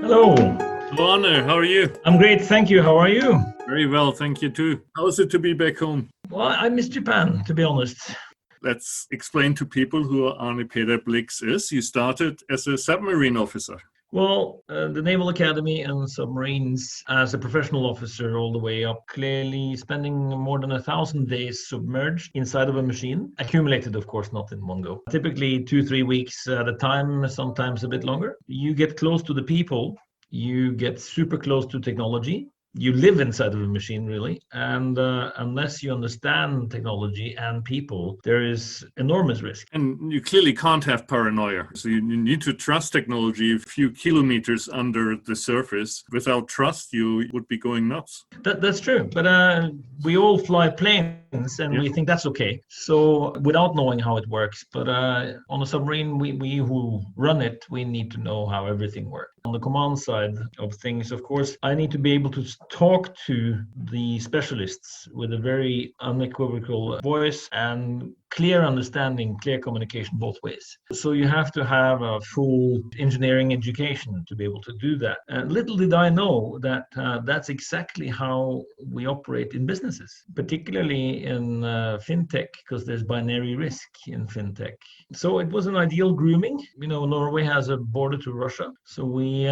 Hello. Hello, Arne. How are you? I'm great, thank you. How are you? Very well, thank you too. How is it to be back home? Well, I miss Japan, to be honest. Let's explain to people who Arne Peder Blix is. You started as a submarine officer. Well, the Naval Academy and submarines as a professional officer all the way up, clearly spending more than 1,000 days submerged inside of a machine, accumulated, of course, not in one go. Typically 2-3 weeks at a time, sometimes a bit longer. You get close to the people, you get super close to technology. You live inside of a machine, really, and unless you understand technology and people, there is enormous risk. And you clearly can't have paranoia. So you need to trust technology a few kilometers under the surface. Without trust, you would be going nuts. That's true, but we all fly planes and we think that's okay. So without knowing how it works, but on a submarine, we who run it, we need to know how everything works. On the command side of things, of course, I need to be able to talk to the specialists with a very unequivocal voice and clear understanding, clear communication both ways. So you have to have a full engineering education to be able to do that. Little did I know that that's exactly how we operate in businesses, particularly in FinTech, because there's binary risk in FinTech. So it was an ideal grooming. You know, Norway has a border to Russia, so we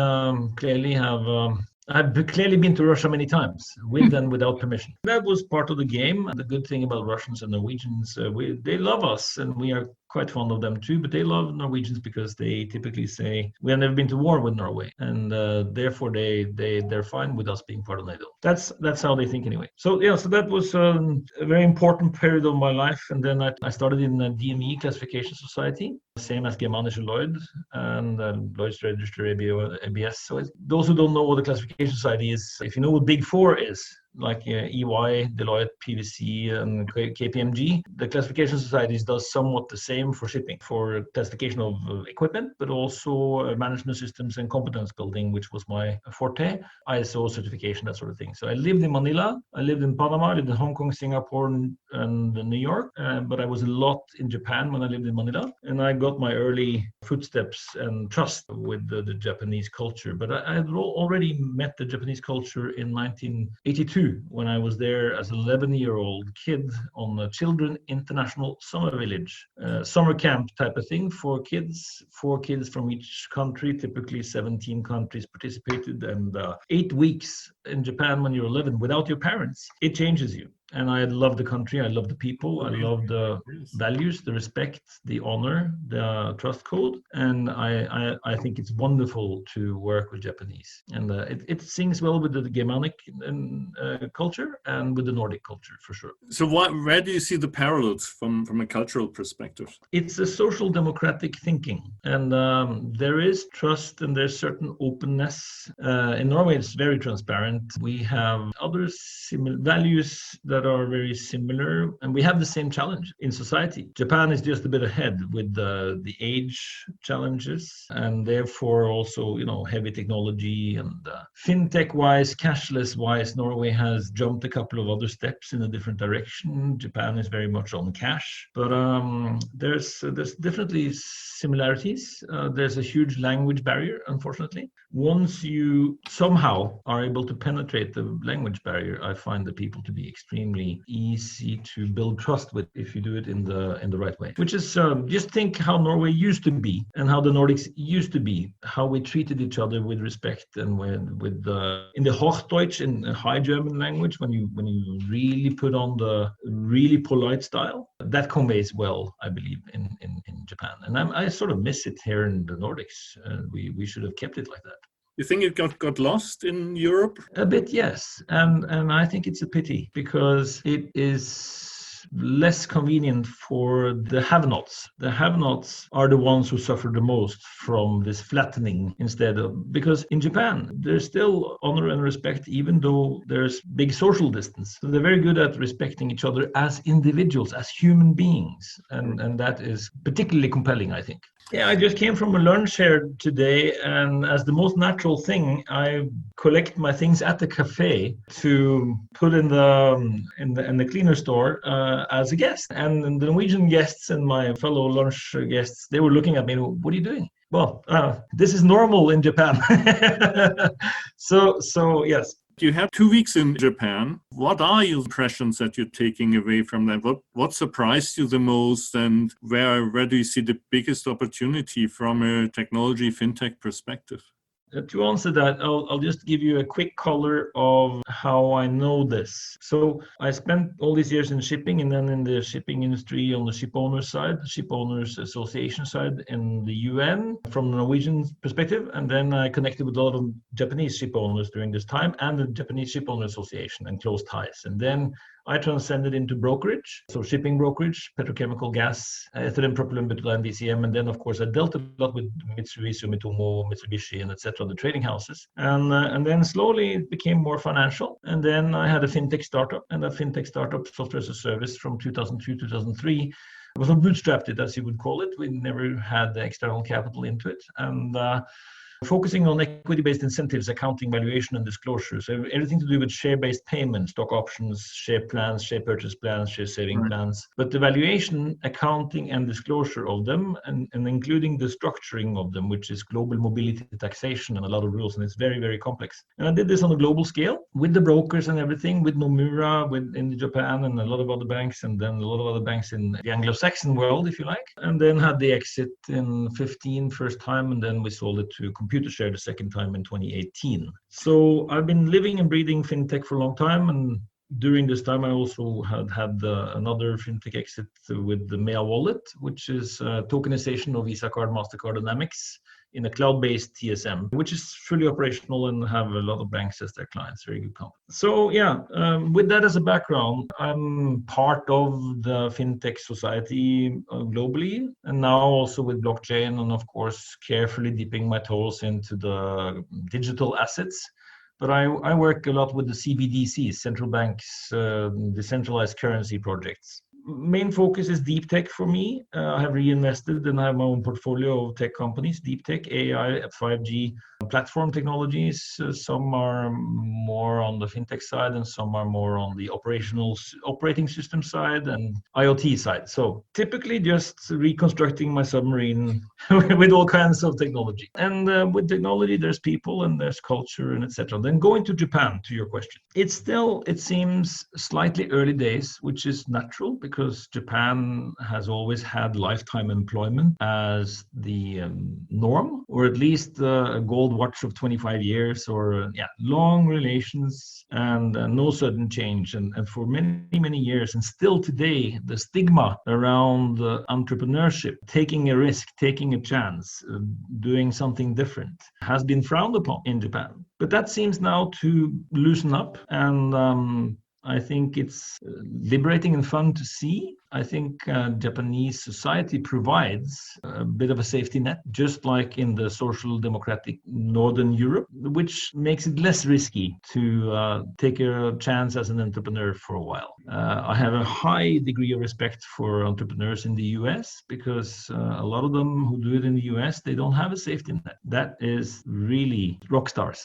clearly have I've clearly been to Russia many times, with and without permission. That was part of the game. The good thing about Russians and Norwegians, they love us, and we are quite fond of them too, but they love Norwegians because they typically say, we have never been to war with Norway, and therefore they're fine with us being part of NATO. That's how they think anyway. So that was a very important period of my life, and then I started in the DME Classification Society, same as Germanische Lloyd and Lloyd's Register ABS. So those who don't know what the Classification Society is, if you know what Big Four is, like EY, Deloitte, PwC, and KPMG. The classification societies does somewhat the same for shipping, for classification of equipment, but also management systems and competence building, which was my forte, ISO certification, that sort of thing. So I lived in Manila, I lived in Panama, I lived in Hong Kong, Singapore, and New York, but I was a lot in Japan when I lived in Manila, and I got my early footsteps and trust with the Japanese culture. But I had already met the Japanese culture in 1982, when I was there as an 11-year-old kid on a Children International Summer Village, summer camp type of thing for kids, 4 kids from each country, typically 17 countries participated, and 8 weeks in Japan when you're 11 without your parents, it changes you. And I love the country, I love the people, I love the values, the respect, the honor, the trust code. And I think it's wonderful to work with Japanese. And it sings well with the Germanic culture and with the Nordic culture, for sure. So where do you see the parallels from a cultural perspective? It's a social democratic thinking. And there is trust and there's certain openness. In Norway, it's very transparent. We have other similar values that are very similar, and we have the same challenge in society. Japan is just a bit ahead with the age challenges, and therefore also heavy technology and fintech wise, cashless wise. Norway has jumped a couple of other steps in a different direction. Japan is very much on cash, but there's definitely similarities. There's a huge language barrier, unfortunately. Once you somehow are able to penetrate the language barrier, I find the people to be extremely easy to build trust with if you do it in the right way. Which is just think how Norway used to be and how the Nordics used to be, how we treated each other with respect and with in the Hochdeutsch, in High German language, when you really put on the really polite style, that conveys well, I believe, in Japan. And I sort of miss it here in the Nordics. We should have kept it like that. You think it got lost in Europe? A bit, yes. And I think it's a pity because it is less convenient for the have-nots. The have-nots are the ones who suffer the most from this flattening because in Japan, there's still honor and respect, even though there's big social distance. So they're very good at respecting each other as individuals, as human beings. And that is particularly compelling, I think. Yeah, I just came from a lunch here today, and as the most natural thing, I collect my things at the cafe to put in the cleaner store as a guest. And the Norwegian guests and my fellow lunch guests, they were looking at me, "What are you doing?" Well, this is normal in Japan. So yes. You have 2 weeks in Japan. What are your impressions that you're taking away from that? What surprised you the most, and where do you see the biggest opportunity from a technology fintech perspective? To answer that, I'll just give you a quick color of how I know this. So I spent all these years in shipping, and then in the shipping industry on the ship owners side, ship owners association side in the UN from the Norwegian perspective. And then I connected with a lot of Japanese ship owners during this time and the Japanese Ship Owner Association and close ties. And then I transcended into brokerage, so shipping brokerage, petrochemical gas, ethylene, propylene, butylene, VCM, and then of course I dealt a lot with Mitsui, Sumitomo, Mitsubishi, and etc. The trading houses, and then slowly it became more financial. And then I had a fintech startup, and that fintech startup, software as a service, from 2002 2003. Was not bootstrapped it, as you would call it. We never had the external capital into it, and focusing on equity-based incentives, accounting, valuation, and disclosure. So everything to do with share-based payments, stock options, share plans, share purchase plans, share saving plans. But the valuation, accounting, and disclosure of them, and including the structuring of them, which is global mobility taxation and a lot of rules, and it's very, very complex. And I did this on a global scale with the brokers and everything, with Nomura, in Japan, and a lot of other banks, and then a lot of other banks in the Anglo-Saxon world, if you like. And then had the exit in 15 first time, and then we sold it to Computershare the second time in 2018. So I've been living and breathing fintech for a long time, and during this time I also had another fintech exit with the Mea Wallet, which is tokenization of Visa card, MasterCard, and Amex in a cloud-based TSM, which is fully operational and have a lot of banks as their clients. Very good company. So yeah, with that as a background, I'm part of the fintech society globally, and now also with blockchain, and of course carefully dipping my toes into the digital assets. But I work a lot with the CBDCs, central banks, decentralized currency projects. Main focus is deep tech for me. I have reinvested and I have my own portfolio of tech companies, deep tech, AI, 5G, platform technologies. Some are more on the fintech side and some are more on the operating system side and IoT side. So typically just reconstructing my submarine with all kinds of technology. And with technology, there's people and there's culture and etc. Then going to Japan, to your question. It seems slightly early days, which is natural because Japan has always had lifetime employment as the norm, or at least a gold watch of 25 years, or long relations and no sudden change. And for many, many years, and still today, the stigma around entrepreneurship, taking a risk, taking a chance, doing something different, has been frowned upon in Japan. But that seems now to loosen up, and I think it's liberating and fun to see. I think Japanese society provides a bit of a safety net, just like in the social democratic Northern Europe, which makes it less risky to take a chance as an entrepreneur for a while. I have a high degree of respect for entrepreneurs in the US because a lot of them who do it in the US, they don't have a safety net. That is really rock stars.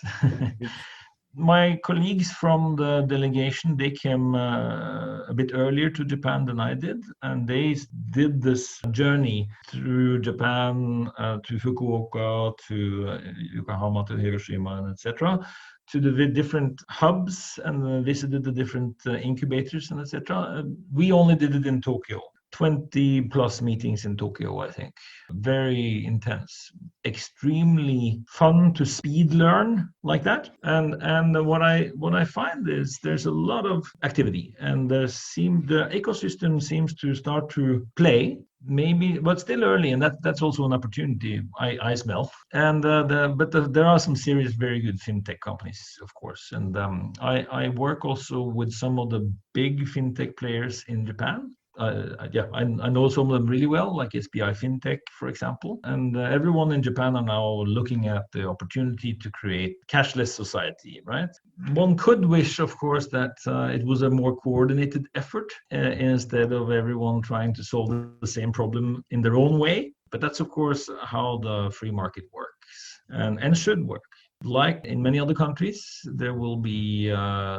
My colleagues from the delegation, they came a bit earlier to Japan than I did, and they did this journey through Japan to Fukuoka, to Yokohama, to Hiroshima, and etc., to the different hubs and visited the different incubators and etc. We only did it in Tokyo. 20 plus meetings in Tokyo, I think. Very intense, extremely fun to speed learn like that. And what I find is there's a lot of activity, and the ecosystem seems to start to play. Maybe, but still early, and that's also an opportunity. I smell, and there are some serious, very good fintech companies, of course. And I work also with some of the big fintech players in Japan. I know some of them really well, like SBI FinTech, for example. And everyone in Japan are now looking at the opportunity to create cashless society, right? One could wish, of course, that it was a more coordinated effort instead of everyone trying to solve the same problem in their own way. But that's, of course, how the free market works and should work. like in many other countries, there will be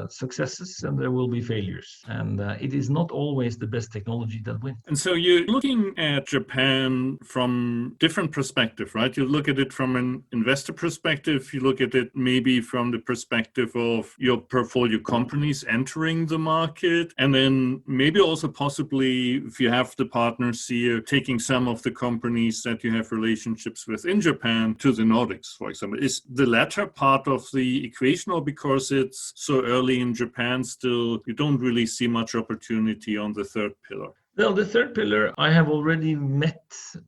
successes and there will be failures. And it is not always the best technology that wins. And so you're looking at Japan from different perspective, right? You look at it from an investor perspective. You look at it maybe from the perspective of your portfolio companies entering the market. And then maybe also possibly, if you have the partners here, taking some of the companies that you have relationships with in Japan to the Nordics, for example. Is the latter part of the equation, or because it's so early in Japan still, you don't really see much opportunity on the third pillar? Well, the third pillar, I have already met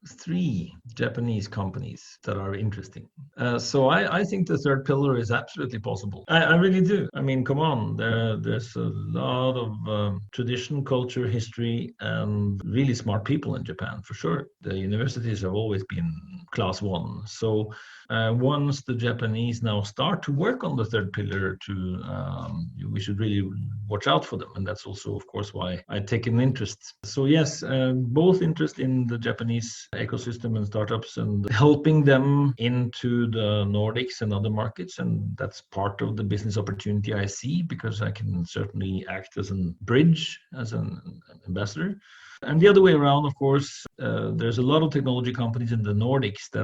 3 Japanese companies that are interesting. So I think the third pillar is absolutely possible. I really do. I mean, come on, there's a lot of tradition, culture, history, and really smart people in Japan, for sure. The universities have always been class 1. So once the Japanese now start to work on the third pillar, we should really watch out for them. And that's also, of course, why I take an interest. So yes, both interest in the Japanese ecosystem and startups and helping them into the Nordics and other markets. And that's part of the business opportunity I see, because I can certainly act as a bridge, as an ambassador. And the other way around, of course, there's a lot of technology companies in the Nordics the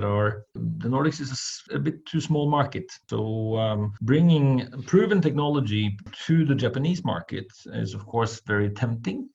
Nordics is a bit too small market. So bringing proven technology to the Japanese market is, of course, very tempting.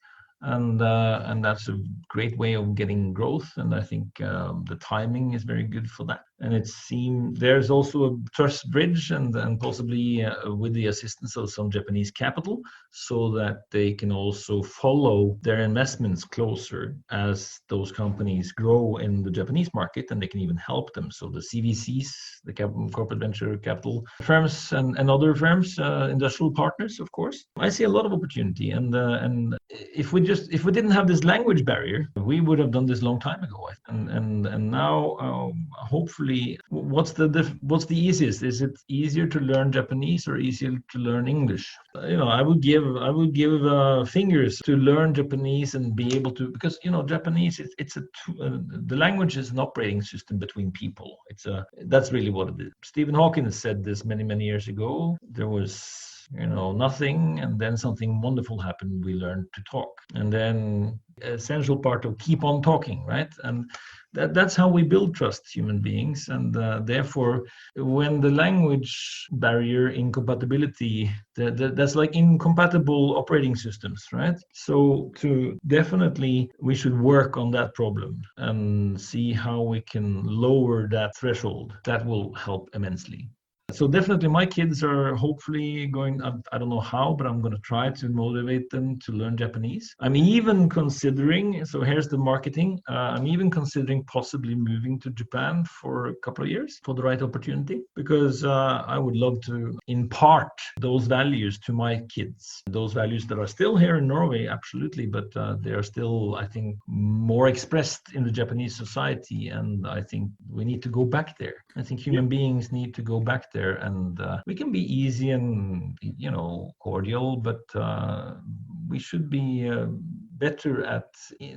And that's a great way of getting growth. And I think the timing is very good for that. And it seems there's also a trust bridge and possibly with the assistance of some Japanese capital, so that they can also follow their investments closer as those companies grow in the Japanese market, and they can even help them. So the CVCs, the corporate venture capital firms and other firms, industrial partners, of course. I see a lot of opportunity. And if we didn't have this language barrier, we would have done this a long time ago. And now, hopefully, what's the easiest? Is it easier to learn Japanese or easier to learn English? I would give fingers to learn Japanese and be able to, because Japanese the language is an operating system between people. That's really what it is. Stephen Hawking said this many years ago. There was nothing, and then something wonderful happened. We learned to talk, and then essential part of keep on talking, right? And that's how we build trust, human beings. And therefore, when the language barrier incompatibility, that's like incompatible operating systems, right? So definitely we should work on that problem and see how we can lower that threshold. That will help immensely. So definitely my kids are hopefully going, I don't know how, but I'm going to try to motivate them to learn Japanese. I'm even considering, so here's the marketing, I'm even considering possibly moving to Japan for a couple of years for the right opportunity, because I would love to impart those values to my kids. Those values that are still here in Norway, absolutely, but they are still, I think, more expressed in the Japanese society. And I think we need to go back there. I think human beings need to go back there. And we can be easy and cordial, but we should be better at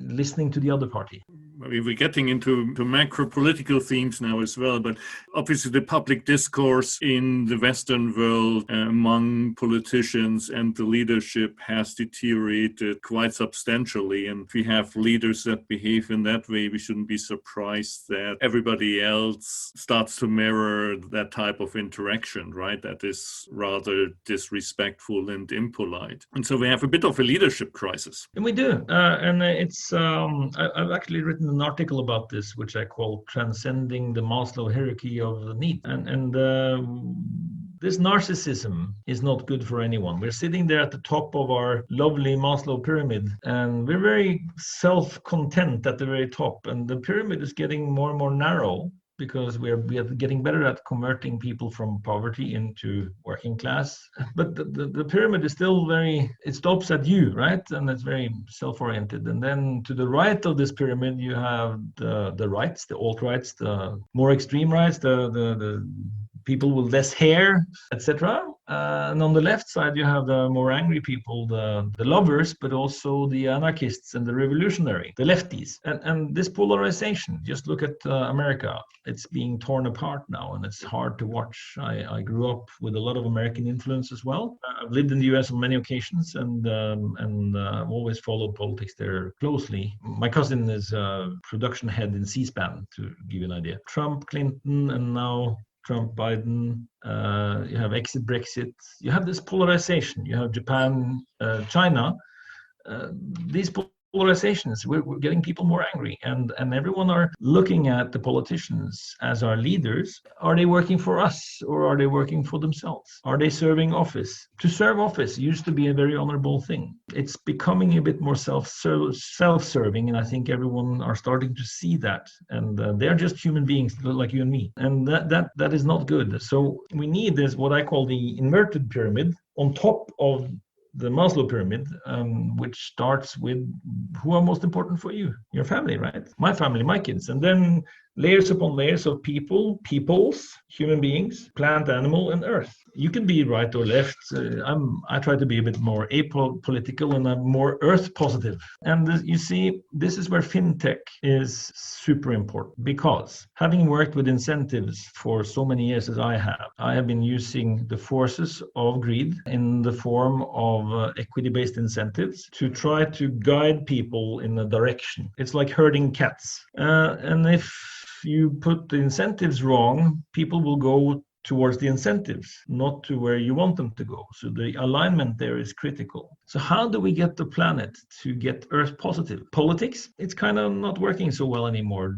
listening to the other party. We're getting into macro political themes now as well, but obviously the public discourse in the Western world among politicians and the leadership has deteriorated quite substantially. And if we have leaders that behave in that way, we shouldn't be surprised that everybody else starts to mirror that type of interaction, right? That is rather disrespectful and impolite. And so we have a bit of a leadership crisis. And we do. And it's, I've actually written an article about this, which I call Transcending the Maslow Hierarchy of Need. And this narcissism is not good for anyone. We're sitting there at the top of our lovely Maslow pyramid, and we're very self-content at the very top. And the pyramid is getting more and more narrow, because we are getting better at converting people from poverty into working class. But the pyramid is still it stops at you, right? And it's very self-oriented. And then to the right of this pyramid, you have the rights, the alt-rights, the more extreme rights, the people with less hair, etc. And on the left side, you have the more angry people, the lovers, but also the anarchists and the revolutionary, the lefties. And this polarization, just look at America. It's being torn apart now, and it's hard to watch. I grew up with a lot of American influence as well. I've lived in the US on many occasions, and I've always followed politics there closely. My cousin is a production head in C-SPAN, to give you an idea. Trump, Clinton, and now Trump, Biden, you have exit Brexit, you have this polarization, you have Japan, China, these polarizations, we're getting people more angry, and everyone are looking at the politicians as our leaders. Are they working for us, or are they working for themselves? Are they serving office? To serve office used to be a very honorable thing. It's becoming a bit more self-serving, and I think everyone are starting to see that, and they're just human beings like you and me, and that is not good. So we need this, what I call the inverted pyramid, on top of the Maslow pyramid, which starts with who are most important for you, your family, right? My family, my kids, and then layers upon layers of peoples, human beings, plant, animal, and earth. You can be right or left. I try to be a bit more apolitical, and I'm more earth positive. And you see, this is where FinTech is super important, because having worked with incentives for so many years as I have been using the forces of greed in the form of equity-based incentives to try to guide people in a direction. It's like herding cats. And if you put the incentives wrong, people will go towards the incentives, not to where you want them to go. So the alignment there is critical. So how do we get the planet to get Earth positive? Politics, it's kind of not working so well anymore.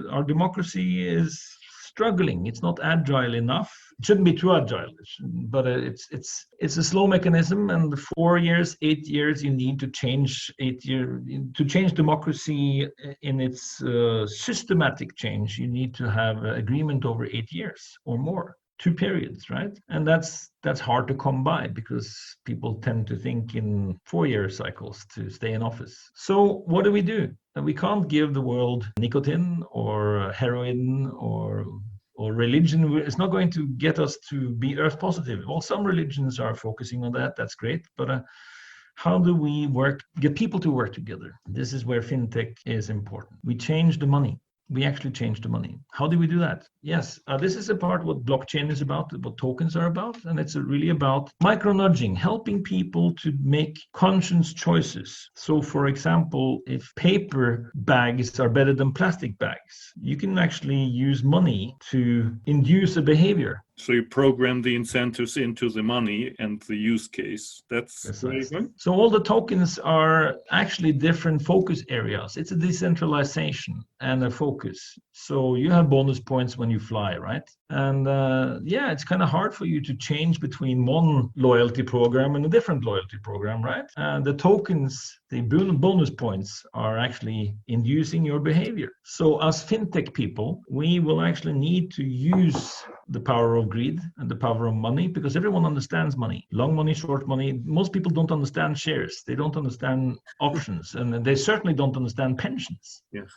Our democracy is struggling. It's not agile enough. It shouldn't be too agile, but it's a slow mechanism. And 4 years, 8 years, you need to change to change democracy in its systematic change. You need to have agreement over 8 years or more. 2 periods, right? And that's hard to come by, because people tend to think in 4-year cycles to stay in office. So what do? We can't give the world nicotine or heroin or religion. It's not going to get us to be earth positive. Well, some religions are focusing on that. That's great. But how do we get people to work together? This is where FinTech is important. We change the money. We actually change the money. How do we do that? Yes, this is a part what blockchain is about, what tokens are about, and it's really about micro-nudging, helping people to make conscious choices. So, for example, if paper bags are better than plastic bags, you can actually use money to induce a behavior. So you program the incentives into the money and the use case. That's very good. So all the tokens are actually different focus areas. It's a decentralization and a focus. So you have bonus points when you fly, right? And it's kind of hard for you to change between one loyalty program and a different loyalty program, right? And the tokens, the bonus points, are actually inducing your behavior. So as FinTech people, we will actually need to use the power of greed and the power of money, because everyone understands money. Long money, short money. Most people don't understand shares. They don't understand options, and they certainly don't understand pensions. Yes.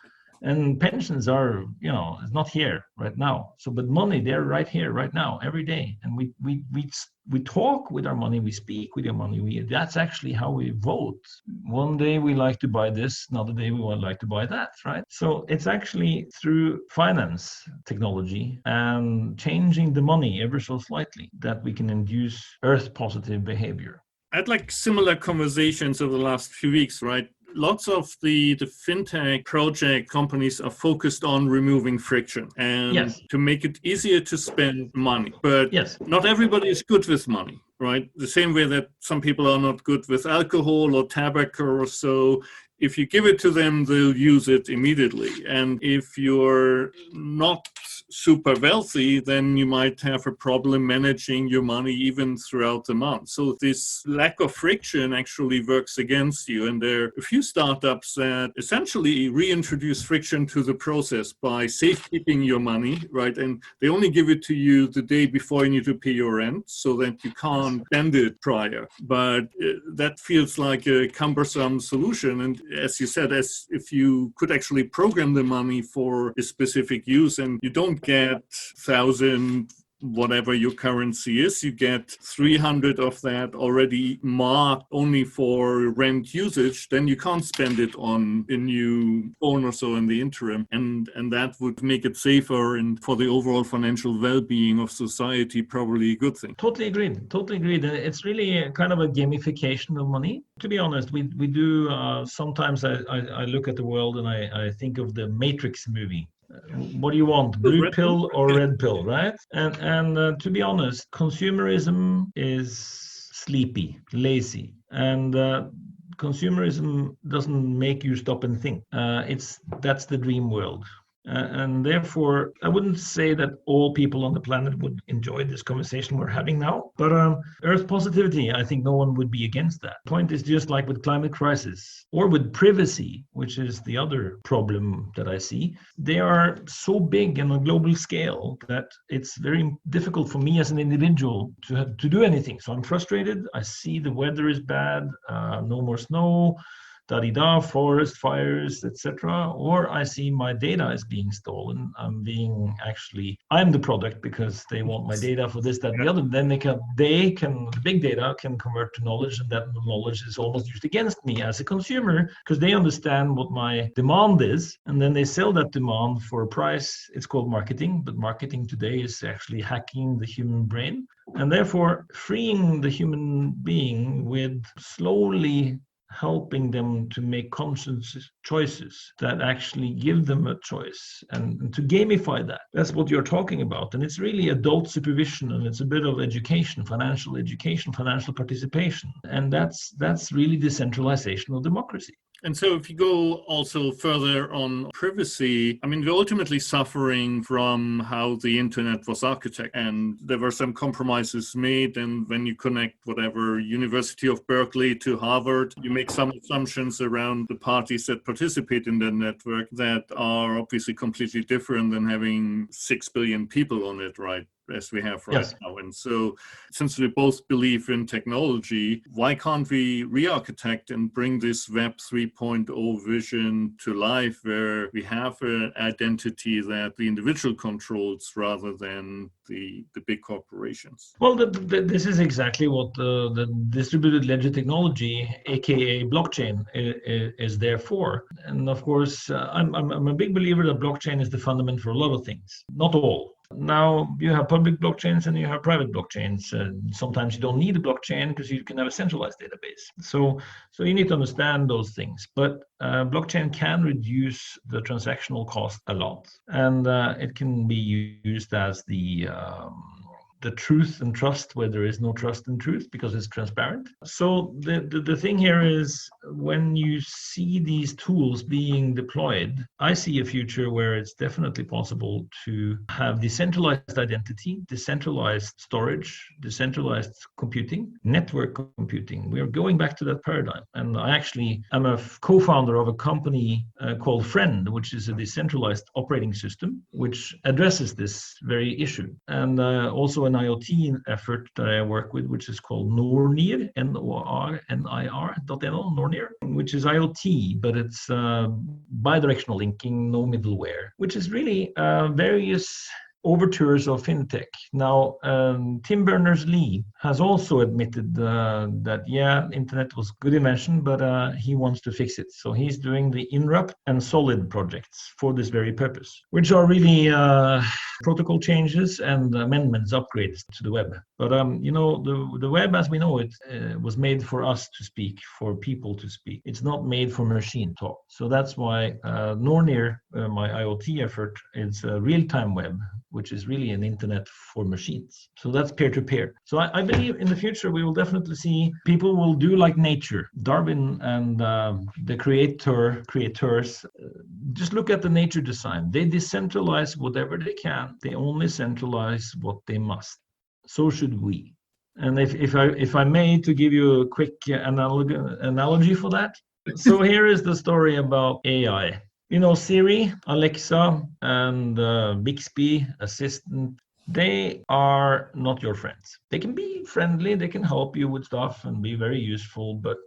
And pensions are, it's not here right now. So, but money, they're right here, right now, every day. And we talk with our money, we speak with your money. That's actually how we vote. One day we like to buy this, another day we would like to buy that, right? So it's actually through finance technology and changing the money ever so slightly that we can induce earth positive behavior. I had like similar conversations over the last few weeks, right? Lots of the FinTech project companies are focused on removing friction and to make it easier to spend money. But not everybody is good with money, right? The same way that some people are not good with alcohol or tobacco or so. If you give it to them, they'll use it immediately. And if you're not super wealthy, then you might have a problem managing your money even throughout the month. So this lack of friction actually works against you. And there are a few startups that essentially reintroduce friction to the process by safekeeping your money, right? And they only give it to you the day before you need to pay your rent so that you can't spend it prior. But that feels like a cumbersome solution. And as you said, as if you could actually program the money for a specific use, and you don't get 1,000 whatever your currency is, you get 300 of that already marked only for rent usage, then you can't spend it on a new phone or so in the interim. And that would make it safer, and for the overall financial well-being of society, probably a good thing. Totally agreed. Totally agreed. It's really a kind of a gamification of money. To be honest, we do sometimes I look at the world and I think of the Matrix movie. What do you want, blue pill or red pill, right? And to be honest, consumerism is sleepy, lazy, and consumerism doesn't make you stop and think. That's the dream world. And therefore, I wouldn't say that all people on the planet would enjoy this conversation we're having now. But Earth positivity, I think no one would be against that. Point is just like with climate crisis or with privacy, which is the other problem that I see. They are so big on a global scale that it's very difficult for me as an individual to do anything. So I'm frustrated. I see the weather is bad, no more snow, da-di-da, forest fires, etc. Or I see my data is being stolen. I'm the product because they want my data for this, that, and the other. Then the big data can convert to knowledge, and that knowledge is almost used against me as a consumer because they understand what my demand is, and then they sell that demand for a price. It's called marketing, but marketing today is actually hacking the human brain, and therefore freeing the human being with slowly helping them to make conscious choices that actually give them a choice and to gamify that. That's what you're talking about. And it's really adult supervision, and it's a bit of education, financial participation. And that's really decentralization of democracy. And so if you go also further on privacy, I mean, we're ultimately suffering from how the internet was architected. And there were some compromises made. And when you connect whatever University of Berkeley to Harvard, you make some assumptions around the parties that participate in the network that are obviously completely different than having 6 billion people on it, right? As we have right now. And so since we both believe in technology, why can't we re-architect and bring this Web 3.0 vision to life, where we have an identity that the individual controls rather than the big corporations? Well, this is exactly what the distributed ledger technology, AccA blockchain, is there for. And of course, I'm a big believer that blockchain is the fundament for a lot of things, not all. Now, you have public blockchains and you have private blockchains. Sometimes you don't need a blockchain because you can have a centralized database. So you need to understand those things. But blockchain can reduce the transactional cost a lot. And it can be used as the truth and trust where there is no trust and truth because it's transparent. So the thing here is, when you see these tools being deployed, I see a future where it's definitely possible to have decentralized identity, decentralized storage, decentralized computing, network computing. We are going back to that paradigm. And I actually am a co-founder of a company called Friend, which is a decentralized operating system, which addresses this very issue. And also an IoT effort that I work with, which is called Nornir, Nornir.no, Nornir, which is IoT, but it's bidirectional linking, no middleware, which is really various overtures of FinTech. Now, Tim Berners-Lee has also admitted that, internet was a good invention, but he wants to fix it. So he's doing the Inrupt and Solid projects for this very purpose, which are really protocol changes and amendments, upgrades to the web. But, the web as we know it was made for us to speak, for people to speak. It's not made for machine talk. So that's why Nornir, my IoT effort, is a real-time web, which is really an internet for machines. So that's peer-to-peer. So I believe in the future, we will definitely see people will do like nature. Darwin and the creators, just look at the nature design. They decentralize whatever they can. They only centralize what they must. So should we. And if I may, to give you a quick analogy for that. So here is the story about AI. Siri, Alexa, and Bixby, Assistant, they are not your friends. They can be friendly, they can help you with stuff and be very useful, but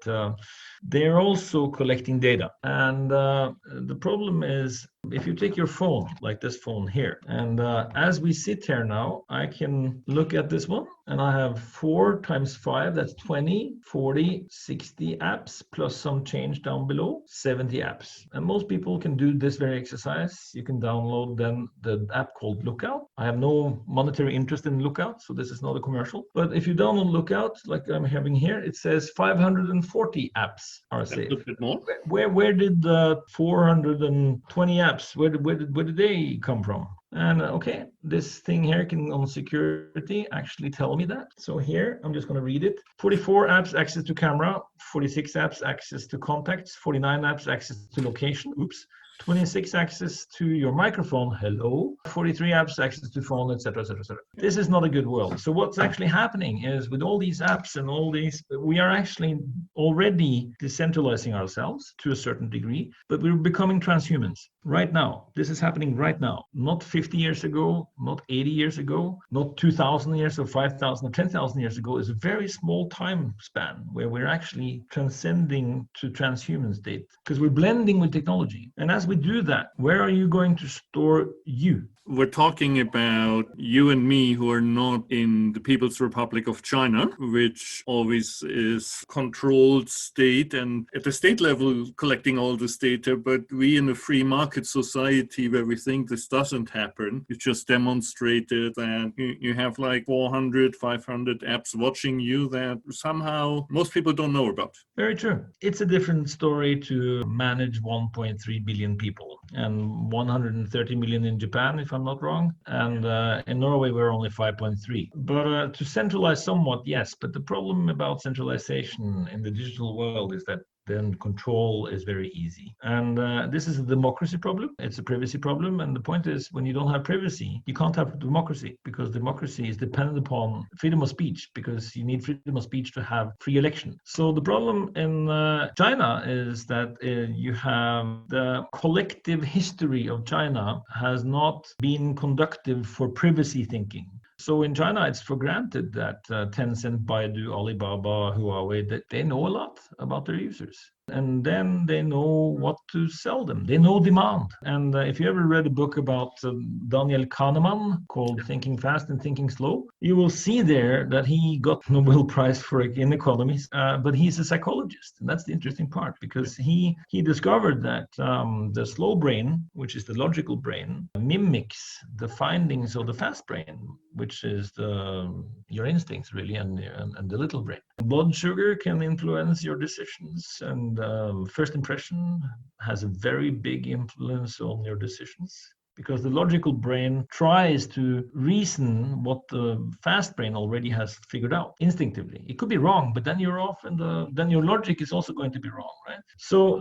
they're also collecting data. And the problem is If you take your phone, like this phone here, and as we sit here now, I can look at this one, and I have 4 times 5, that's 20, 40, 60 apps, plus some change down below, 70 apps. And most people can do this very exercise. You can download then the app called Lookout. I have no monetary interest in Lookout, so this is not a commercial. But if you download Lookout, like I'm having here, it says 540 apps are saved. A little bit more. Where did the 420 apps, where did they come from? And okay, this thing here can on security actually tell me that. So here, I'm just going to read it. 44 apps access to camera, 46 apps access to contacts, 49 apps access to location. Oops. 26 access to your microphone, hello, 43 apps access to phone, etc., etc., etc. This is not a good world. So what's actually happening is with all these apps and all these, we are actually already decentralizing ourselves to a certain degree, but we're becoming transhumans right now. This is happening right now, not 50 years ago, not 80 years ago, not 2,000 years or 5,000 or 10,000 years ago. It's a very small time span where we're actually transcending to transhuman state because we're blending with technology. And as we do that, where are you going to store you? We're talking about you and me who are not in the People's Republic of China, which always is controlled state and at the state level collecting all this data. But we in a free market society where we think this doesn't happen, you just demonstrated that you have like 400, 500 apps watching you that somehow most people don't know about. Very true. It's a different story to manage 1.3 billion people and 130 million in Japan, if I'm not wrong. And in Norway, we're only 5.3. But to centralize somewhat, yes. But the problem about centralization in the digital world is that then control is very easy. And this is a democracy problem. It's a privacy problem. And the point is, when you don't have privacy, you can't have democracy because democracy is dependent upon freedom of speech because you need freedom of speech to have free election. So the problem in China is that you have the collective history of China has not been conductive for privacy thinking. So in China, it's for granted that Tencent, Baidu, Alibaba, Huawei, that they know a lot about their users. And then they know what to sell them. They know demand. And if you ever read a book about Daniel Kahneman called Thinking Fast and Thinking Slow, you will see there that he got Nobel Prize in economics, but he's a psychologist. And that's the interesting part because he discovered that the slow brain, which is the logical brain, mimics the findings of the fast brain, which is your instincts really, and the little brain. Blood sugar can influence your decisions, and first impression has a very big influence on your decisions. Because the logical brain tries to reason what the fast brain already has figured out instinctively. It could be wrong, but then you're off, and then your logic is also going to be wrong, right? So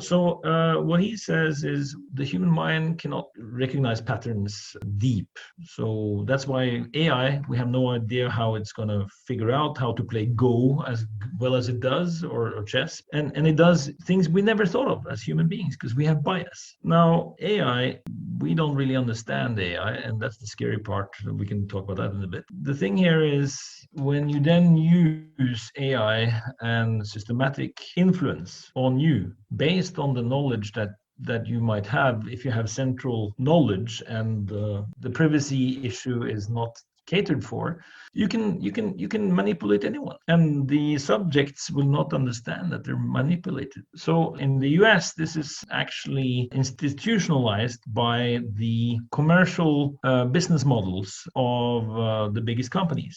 what he says is the human mind cannot recognize patterns deep. So that's why AI, we have no idea how it's going to figure out how to play Go as well as it does, or chess, and it does things we never thought of as human beings because we have bias. Now AI, we don't really understand AI, and that's the scary part. We can talk about that in a bit. The thing here is when you then use AI and systematic influence on you based on the knowledge that you might have if you have central knowledge and the privacy issue is not catered for, you can manipulate anyone, and the subjects will not understand that they're manipulated. So in the US, this is actually institutionalized by the commercial business models of the biggest companies,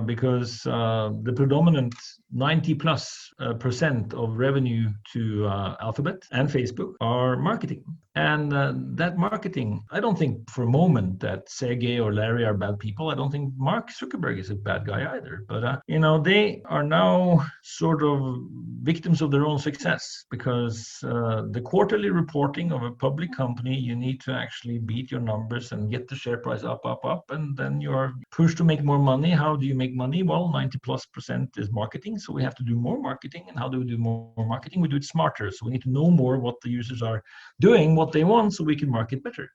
because the predominant 90+% of revenue to Alphabet and Facebook are marketing. And that marketing, I don't think for a moment that Sergey or Larry are bad people. I don't think Mark Zuckerberg is a bad guy either. But, they are now sort of victims of their own success because the quarterly reporting of a public company, you need to actually beat your numbers and get the share price up, and then you're pushed to make more money. How do you make money? Well, 90+% is marketing. So we have to do more marketing. And how do we do more marketing? We do it smarter. So we need to know more what the users are doing, what they want, so we can market better.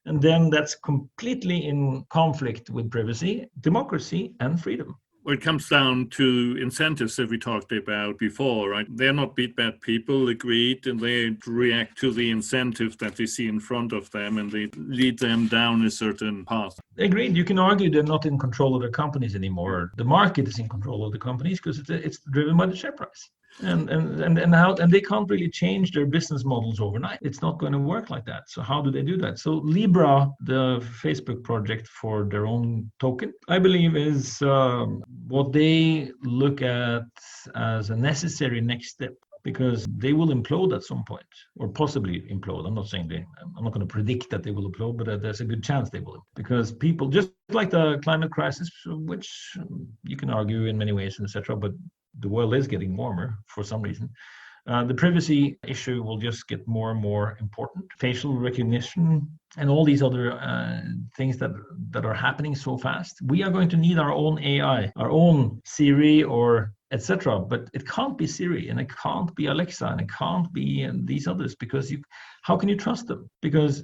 And then that's completely in conflict with privacy, democracy, and freedom. Or it comes down to incentives that we talked about before, right? They're not bad people, agreed, and they react to the incentives that they see in front of them, and they lead them down a certain path. Agreed. You can argue they're not in control of their companies anymore. The market is in control of the companies because it's driven by the share price. And they can't really change their business models overnight. It's not going to work like that. So how do they do that? So Libra, the Facebook project for their own token, I believe is what they look at as a necessary next step, because they will implode at some point, or possibly implode. I'm not going to predict that they will implode, but there's a good chance they will. Because people, just like the climate crisis, which you can argue in many ways, etc., but the world is getting warmer for some reason. The privacy issue will just get more and more important. Facial recognition and all these other things that are happening so fast. We are going to need our own AI, our own Siri or etc. But it can't be Siri, and it can't be Alexa, and it can't be these others, because how can you trust them? Because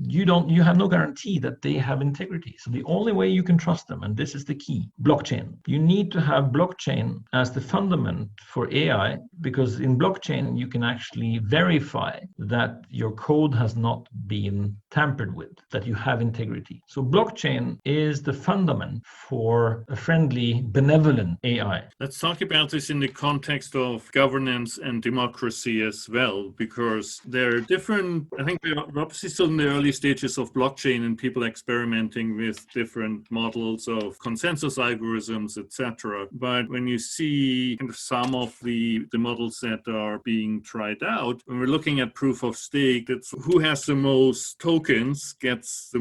you have no guarantee that they have integrity. So the only way you can trust them, and this is the key, blockchain. You need to have blockchain as the fundament for AI, because in blockchain you can actually verify that your code has not been tampered with, that you have integrity. So blockchain is the fundament for a friendly, benevolent AI. Let's talk about this in the context of governance and democracy as well, because there are different, I think we're obviously still in the early stages of blockchain and people experimenting with different models of consensus algorithms, etc. But when you see kind of some of the models that are being tried out, when we're looking at proof of stake, that's who has the most tokens gets the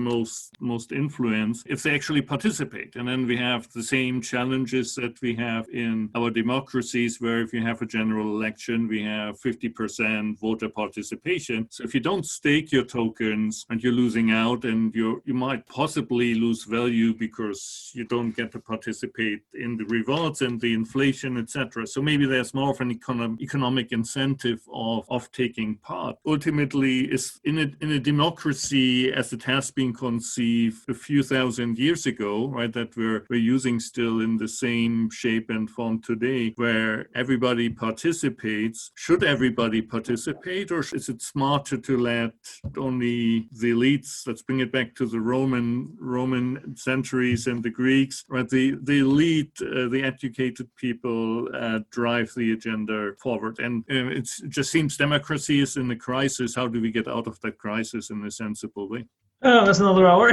most influence if they actually participate. And then we have the same challenges that we have in our democracies, where if you have a general election, we have 50% voter participation. So if you don't stake your tokens and you're losing out, and you might possibly lose value because you don't get to participate in the rewards and the inflation, etc. So maybe there's more of an economic incentive of taking part. Ultimately, is in a democracy as it has been conceived a few thousand years ago, right, that we're using still in the same shape and form today, where everybody participates. Should everybody participate, or is it smarter to let only the elites, let's bring it back to the Roman centuries and the Greeks, right, the elite, the educated people drive the agenda forward? And it just seems democracy is in a crisis. How do we get out of that crisis in a sensible way? Oh, that's another hour.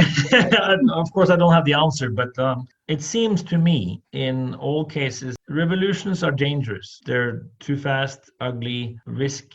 Of course, I don't have the answer, but it seems to me in all cases, revolutions are dangerous. They're too fast, ugly, risk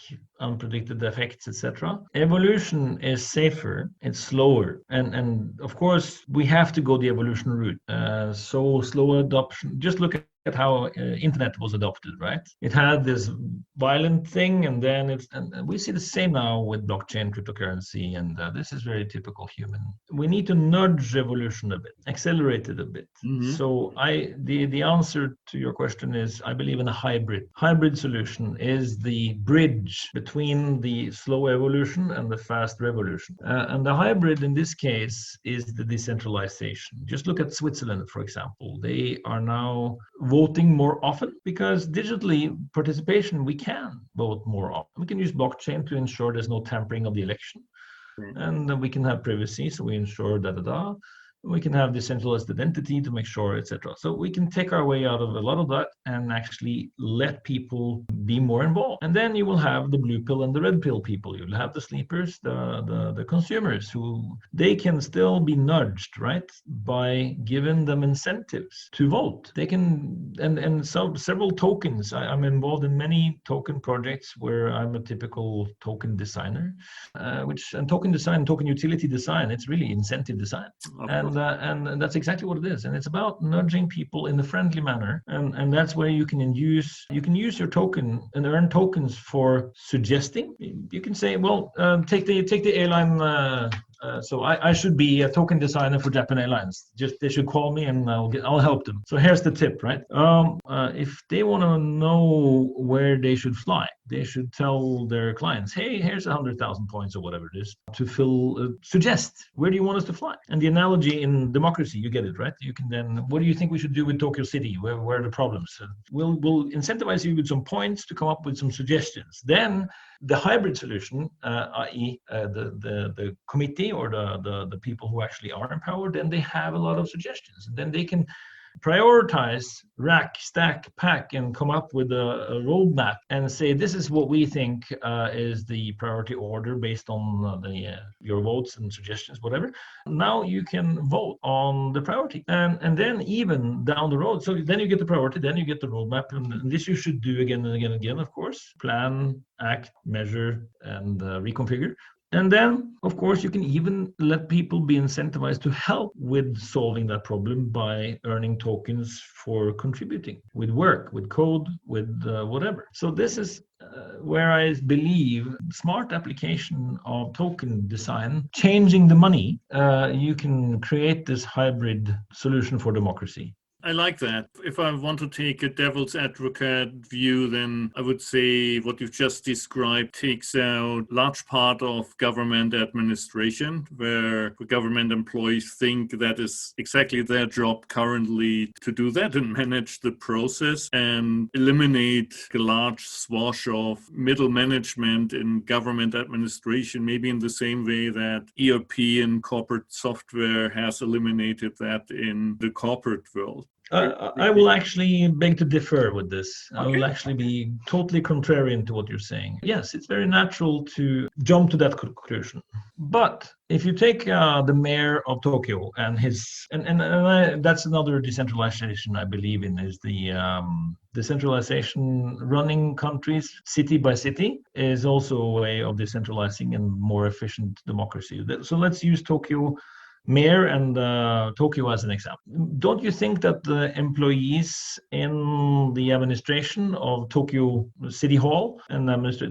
unpredicted effects, etc. Evolution is safer, it's slower. And of course, we have to go the evolution route. So slow adoption. Just look at how internet was adopted, right? It had this violent thing, and then and we see the same now with blockchain, cryptocurrency, and this is very typical human. We need to nudge evolution a bit, accelerate it a bit. Mm-hmm. So the answer to your question is, I believe in a hybrid solution is the bridge between the slow evolution and the fast revolution. And the hybrid in this case is the decentralization. Just look at Switzerland, for example. They are now voting more often because digitally participation, we can vote more often. We can use blockchain to ensure there's no tampering of the election. Mm-hmm. And then we can have privacy, so we ensure we can have decentralized identity to make sure, etc. So we can take our way out of a lot of that and actually let people be more involved. And then you will have the blue pill and the red pill people. You'll have the sleepers, the consumers, who they can still be nudged, right, by giving them incentives to vote. They can, and so several tokens. I'm involved in many token projects where I'm a typical token designer, and token design, token utility design, it's really incentive design. And that's exactly what it is. And it's about nudging people in a friendly manner. And that's where you can use your token and earn tokens for suggesting. You can say, well, take the airline. So I should be a token designer for Japan Airlines. Just they should call me and I'll help them. So here's the tip, right? If they want to know where they should fly, They should tell their clients, hey, here's 100,000 points or whatever it is to suggest, where do you want us to fly? And the analogy in democracy, you get it, right? You can then, what do you think we should do with Tokyo City? Where are the problems? We'll incentivize you with some points to come up with some suggestions. Then the hybrid solution, i.e. The committee or the people who actually are empowered, then they have a lot of suggestions. And then they can prioritize, rack, stack, pack, and come up with a roadmap and say, this is what we think is the priority order based on your votes and suggestions, whatever. Now you can vote on the priority. And then even down the road, so then you get the priority, then you get the roadmap, and this you should do again and again and again, of course. Plan, act, measure, and reconfigure. And then, of course, you can even let people be incentivized to help with solving that problem by earning tokens for contributing with work, with code, with whatever. So this is where I believe smart application of token design, changing the money, you can create this hybrid solution for democracy. I like that. If I want to take a devil's advocate view, then I would say what you've just described takes out a large part of government administration, where the government employees think that is exactly their job currently to do that and manage the process, and eliminate a large swath of middle management in government administration, maybe in the same way that ERP and corporate software has eliminated that in the corporate world. I will actually beg to differ with this. Okay. I will actually be totally contrarian to what you're saying. Yes, it's very natural to jump to that conclusion. But if you take the mayor of Tokyo and that's another decentralization I believe in, is the decentralization. Running countries city by city is also a way of decentralizing and more efficient democracy. So let's use Tokyo mayor and Tokyo as an example. Don't you think that the employees in the administration of Tokyo City Hall and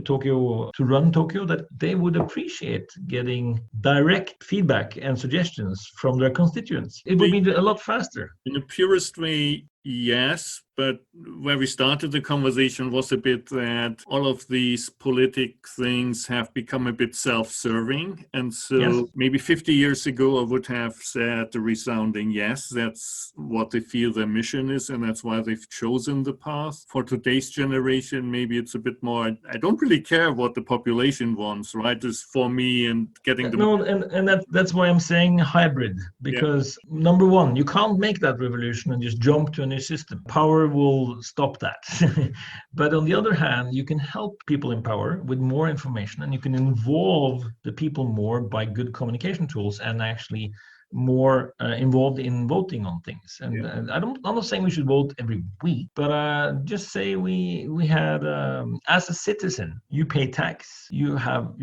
Tokyo to run Tokyo, that they would appreciate getting direct feedback and suggestions from their constituents? It would be a lot faster. In the purest way, yes, but where we started the conversation was a bit that all of these politic things have become a bit self-serving. And so yes, maybe 50 years ago, I would have said the resounding yes, that's what they feel their mission is, and that's why they've chosen the path. For today's generation, maybe it's a bit more, I don't really care what the population wants, right? It's for me and getting them. No, and that's why I'm saying hybrid, because number one, you can't make that revolution and just jump to a new system. Power will stop that. But on the other hand, you can help people in power with more information, and you can involve the people more by good communication tools and actually more involved in voting on things. And I'm not saying we should vote every week, but just say we had, as a citizen, you pay tax, you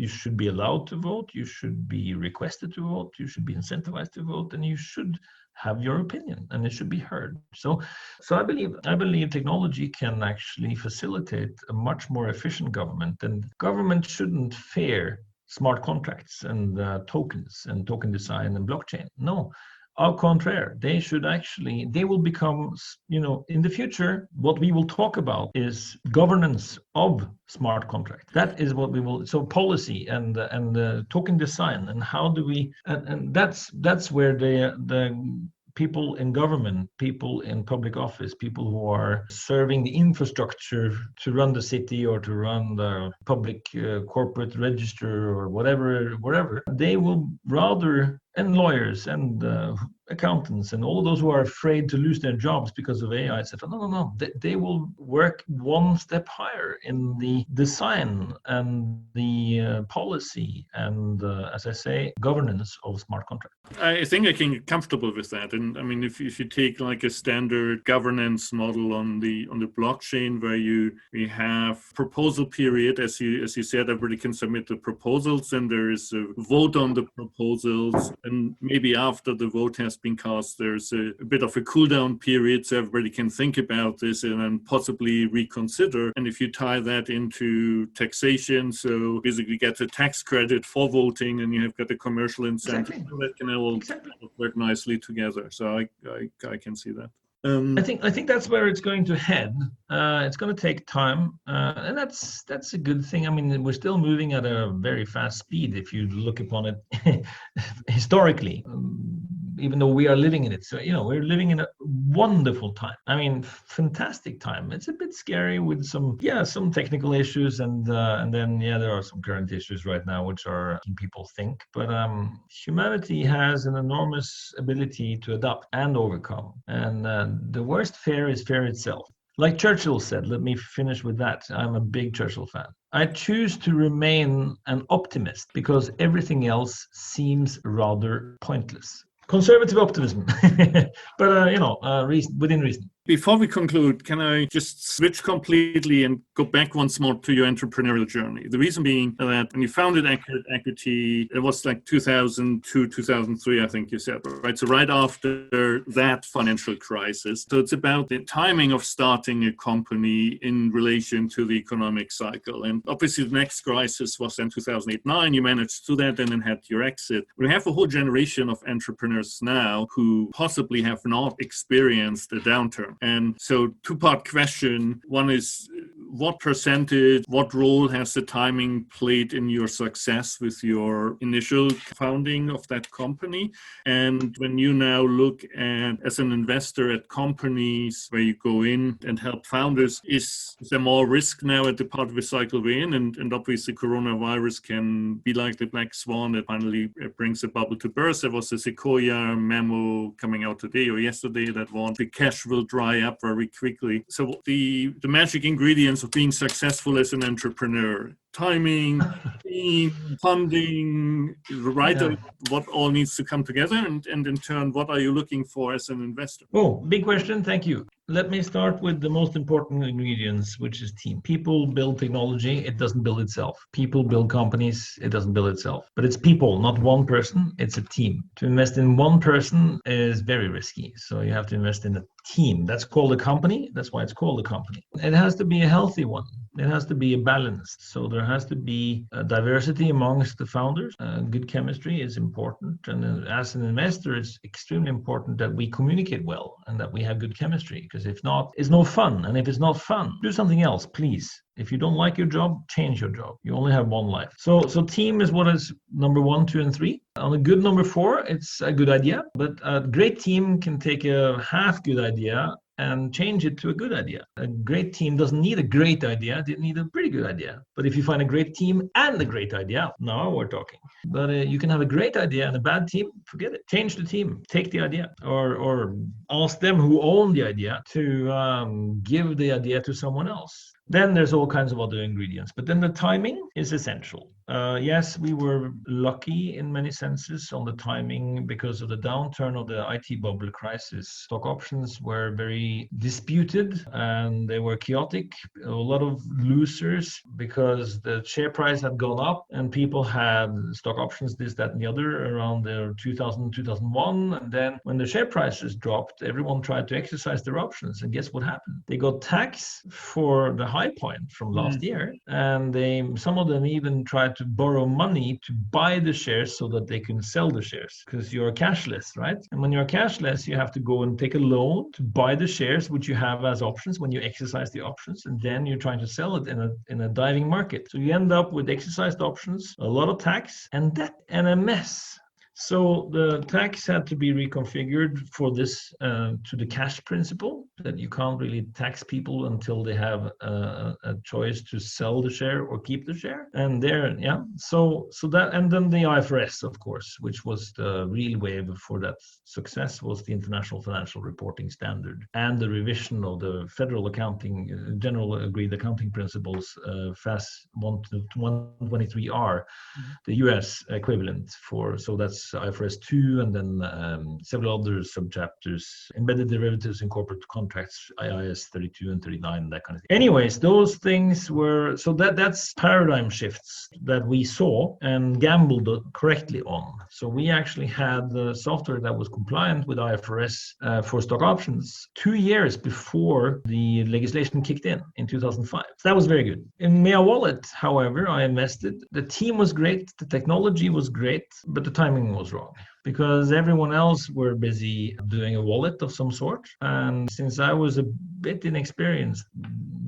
should be allowed to vote, you should be requested to vote, you should be incentivized to vote, and you should have your opinion, and it should be heard. So I believe technology can actually facilitate a much more efficient government, and government shouldn't fear smart contracts and tokens and token design and blockchain. No, au contraire, they will become, in the future, what we will talk about is governance of smart contracts. That is what we will, so policy and token design, and how do we, and that's where the people in government, people in public office, people who are serving the infrastructure to run the city or to run the public corporate register or wherever, they will rather, and lawyers and accountants and all those who are afraid to lose their jobs because of AI, etc. No. They will work one step higher in the design and the policy and, as I say, governance of smart contracts. I think I can get comfortable with that. And I mean, if you take like a standard governance model on the blockchain, where we have proposal period, as you said, everybody can submit the proposals, and there is a vote on the proposals, and maybe after the vote has been cast, there's a bit of a cool down period, so everybody can think about this and then possibly reconsider. And if you tie that into taxation, so basically get a tax credit for voting, and you have got a commercial incentive, that can all work nicely together. So I can see that. I think that's where it's going to head. It's going to take time, and that's a good thing. I mean, we're still moving at a very fast speed if you look upon it historically. Even though we are living in it, so we're living in a wonderful time. I mean, fantastic time. It's a bit scary with some technical issues, and then there are some current issues right now which are making people think. But humanity has an enormous ability to adapt and overcome, and the worst fear is fear itself. Like Churchill said, let me finish with that. I'm a big Churchill fan. I choose to remain an optimist because everything else seems rather pointless. Conservative optimism, but within reason. Before we conclude, can I just switch completely and go back once more to your entrepreneurial journey? The reason being that when you founded AccA, it was like 2002, 2003, I think you said, right? So right after that financial crisis. So it's about the timing of starting a company in relation to the economic cycle. And obviously the next crisis was in 2008-09. You managed to do that and then had your exit. We have a whole generation of entrepreneurs now who possibly have not experienced a downturn. And so two-part question. One is, what percentage, what role has the timing played in your success with your initial founding of that company? And when you now look at, as an investor at companies where you go in and help founders, is there more risk now at the part of the cycle we're in? And obviously coronavirus can be like the black swan that finally brings a bubble to burst. There was a Sequoia memo coming out today or yesterday that warned the cash will dry up very quickly. So the magic ingredients of being successful as an entrepreneur, timing, team, funding, what all needs to come together, and in turn, what are you looking for as an investor? Oh, big question. Thank you. Let me start with the most important ingredients, which is team. People build technology. It doesn't build itself. People build companies. It doesn't build itself. But it's people, not one person. It's a team. To invest in one person is very risky. So you have to invest in a team. That's called a company. That's why it's called a company. It has to be a healthy one. It has to be a balanced. So there has to be a diversity amongst the founders. Good chemistry is important. And as an investor, it's extremely important that we communicate well and that we have good chemistry. Because if not, it's no fun. And if it's not fun, do something else, please. If you don't like your job, change your job. You only have one life. So team is what is number 1, 2, and 3. On a good number 4, it's a good idea. But a great team can take a half good idea and change it to a good idea. A great team doesn't need a great idea, they need a pretty good idea. But if you find a great team and a great idea, now we're talking. But you can have a great idea and a bad team, forget it. Change the team, take the idea, or ask them who own the idea to give the idea to someone else. Then there's all kinds of other ingredients. But then the timing is essential. Yes, we were lucky in many senses on the timing because of the downturn of the IT bubble crisis. Stock options were very disputed and they were chaotic. A lot of losers because the share price had gone up and people had stock options, this, that, and the other around the 2000, 2001. And then when the share prices dropped, everyone tried to exercise their options. And guess what happened? They got tax for the high point from last year. And some of them even tried to borrow money to buy the shares so that they can sell the shares because you're cashless, right? And when you're cashless, you have to go and take a loan to buy the shares, which you have as options when you exercise the options. And then you're trying to sell it in a diving market. So you end up with exercised options, a lot of tax and debt and a mess. So the tax had to be reconfigured for this to the cash principle, that you can't really tax people until they have a choice to sell the share or keep the share. And so that, and then the IFRS, of course, which was the real wave for that success, was the International Financial Reporting Standard and the revision of the federal accounting, general agreed accounting principles, FAS 123R, the US equivalent for, so that's IFRS 2 and then several other subchapters, embedded derivatives in corporate contracts, IAS 32 and 39, that kind of thing. Anyways, those things were, so that's paradigm shifts that we saw and gambled correctly on. So we actually had the software that was compliant with IFRS for stock options 2 years before the legislation kicked in 2005. So that was very good. In Mea Wallet, however, I invested. The team was great, the technology was great, but the timing timing was wrong because everyone else were busy doing a wallet of some sort. And since I was a bit inexperienced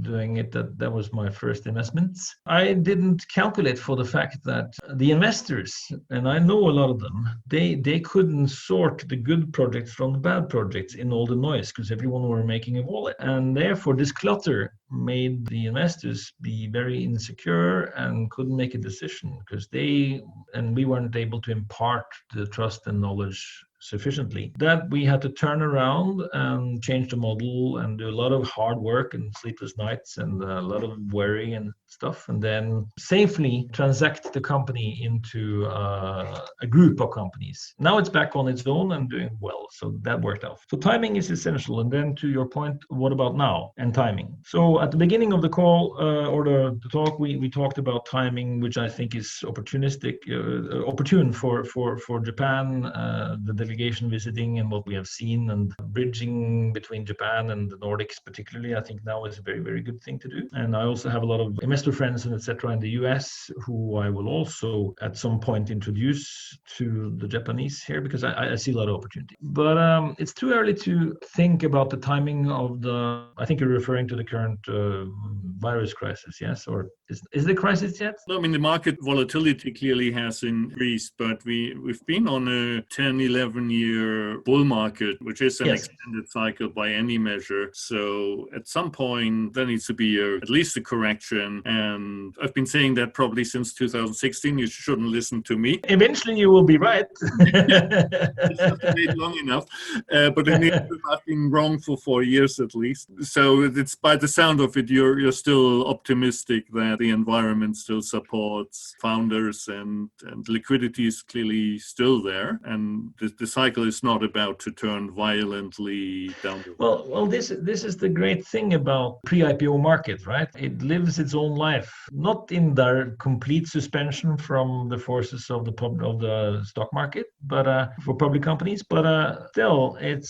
doing it, that was my first investments, I didn't calculate for the fact that the investors, and I know a lot of them, they couldn't sort the good projects from the bad projects in all the noise because everyone were making a wallet. And therefore this clutter made the investors be very insecure and couldn't make a decision because we weren't able to impart the trust and knowledge sufficiently. That we had to turn around and change the model and do a lot of hard work and sleepless nights and a lot of worry and stuff, and then safely transact the company into a group of companies. Now it's back on its own and doing well, so that worked out. So timing is essential. And then to your point, what about now and timing? So at the beginning of the call or the talk, we talked about timing, which I think is opportune for Japan, the delegation visiting and what we have seen, and bridging between Japan and the Nordics particularly, I think now is a very, very good thing to do. And I also have a lot of investor friends and etc. in the US who I will also at some point introduce to the Japanese here because I see a lot of opportunity. But it's too early to think about the timing of I think you're referring to the current virus crisis, yes? Or is the crisis yet? No, I mean, the market volatility clearly has increased, but we've been on a 10, 11-year bull market, which is an extended cycle by any measure. So at some point, there needs to be at least a correction. And I've been saying that probably since 2016. You shouldn't listen to me. Eventually, you will be right. It's not been long enough. But I've been wrong for 4 years at least. So it's by the sound of it, you're still optimistic that the environment still supports founders and liquidity is clearly still there. And the cycle is not about to turn violently down. Well, this is the great thing about pre-IPO market, right? It lives its own life, not in the complete suspension from the forces of the stock market, but for public companies. But still, it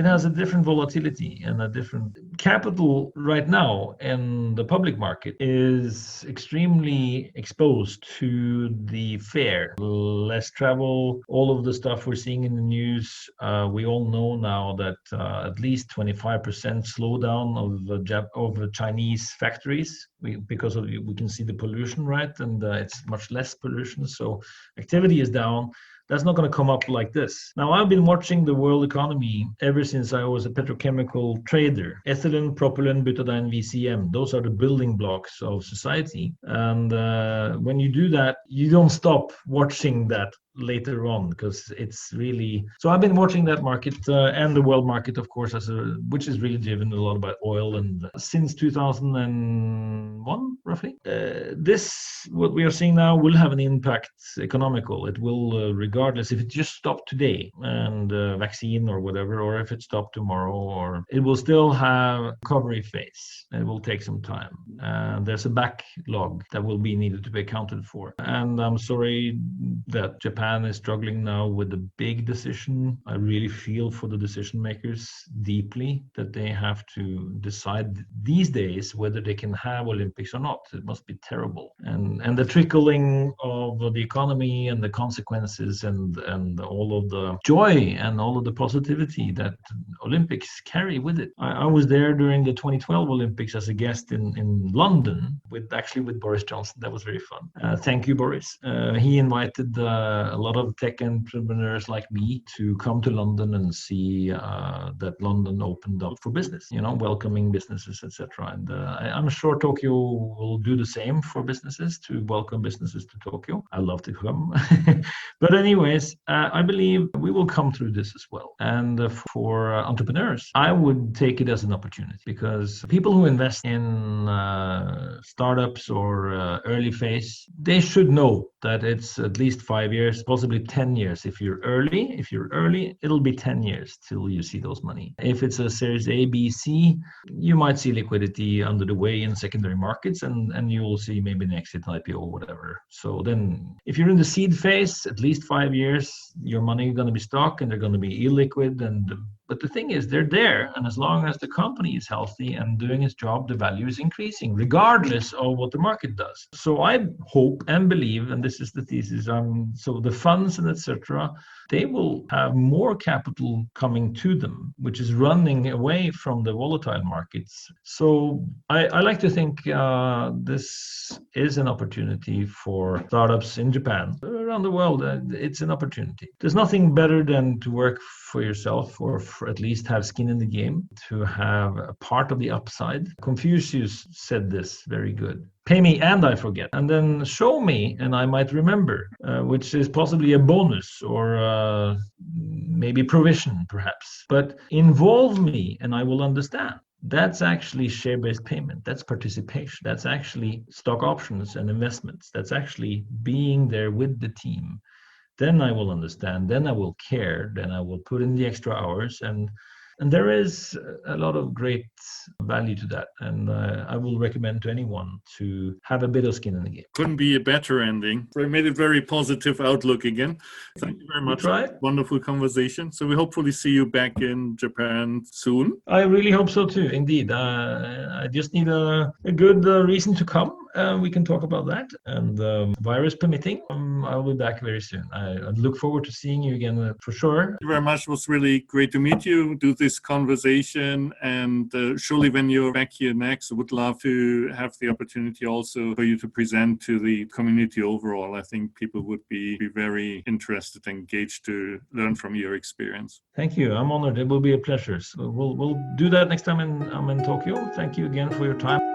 has a different volatility and a different capital right now, and the public market is extremely exposed to the fear, less travel, all of the stuff we're seeing in the news. We all know now that at least 25% slowdown of Chinese factories because we can see the pollution, right? And it's much less pollution, so activity is down. That's not going to come up like this. Now, I've been watching the world economy ever since I was a petrochemical trader. Ethylene, propylene, butadiene, VCM, those are the building blocks of society. And when you do that, you don't stop watching that later on because it's really... So I've been watching that market and the world market, of course, which is really driven a lot by oil. And since 2001, roughly, what we are seeing now will have an impact economical. It will, regardless if it just stopped today and vaccine or whatever, or if it stopped tomorrow, or it will still have a recovery phase. It will take some time. There's a backlog that will be needed to be accounted for. And I'm sorry that Japan is struggling now with the big decision. I really feel for the decision makers deeply that they have to decide these days whether they can have Olympics or not. It must be terrible. And the trickling of the economy and the consequences and all of the joy and all of the positivity that Olympics carry with it. I was there during the 2012 Olympics as a guest in London with Boris Johnson. That was very fun. Thank you, Boris. He invited a lot of tech entrepreneurs like me to come to London and see that London opened up for business, welcoming businesses, etc. And I'm sure Tokyo will do the same for businesses, to welcome businesses to Tokyo. I love to come. But anyways, I believe we will come through this as well. And for entrepreneurs, I would take it as an opportunity, because people who invest in startups or early phase, they should know that it's at least 5 years, possibly 10 years. If you're early, it'll be 10 years till you see those money. If it's a series A, B, C, you might see liquidity under the way in secondary markets, and you will see maybe an exit IPO or whatever. So then if you're in the seed phase, at least 5 years, your money is going to be stuck and they're going to be illiquid, But the thing is, they're there. And as long as the company is healthy and doing its job, the value is increasing, regardless of what the market does. So I hope and believe, and this is the thesis, so the funds and etc., they will have more capital coming to them, which is running away from the volatile markets. So I like to think this is an opportunity for startups in Japan, around the world. It's an opportunity. There's nothing better than to work for yourself, or for at least have skin in the game, to have a part of the upside. Confucius said this very good. Pay me and I forget, and then show me and I might remember, which is possibly a bonus or maybe provision perhaps. But involve me and I will understand. That's actually share-based payment. That's participation. That's actually stock options and investments. That's actually being there with the team. Then I will understand, then I will care, then I will put in the extra hours, and there is a lot of great value to that. And I will recommend to anyone to have a bit of skin in the game. Couldn't be a better ending. We made a very positive outlook again. Thank you very much. Wonderful conversation. So we hopefully see you back in Japan soon. I really hope so too, indeed. I just need a good reason to come. We can talk about that. And virus permitting, I'll be back very soon. I look forward to seeing you again for sure. Thank you very much. It was really great to meet you, do this conversation. And surely when you're back here next, I would love to have the opportunity also for you to present to the community overall. I think people would be very interested and engaged to learn from your experience. Thank you. I'm honored. It will be a pleasure. So we'll do that next time I'm in Tokyo. Thank you again for your time.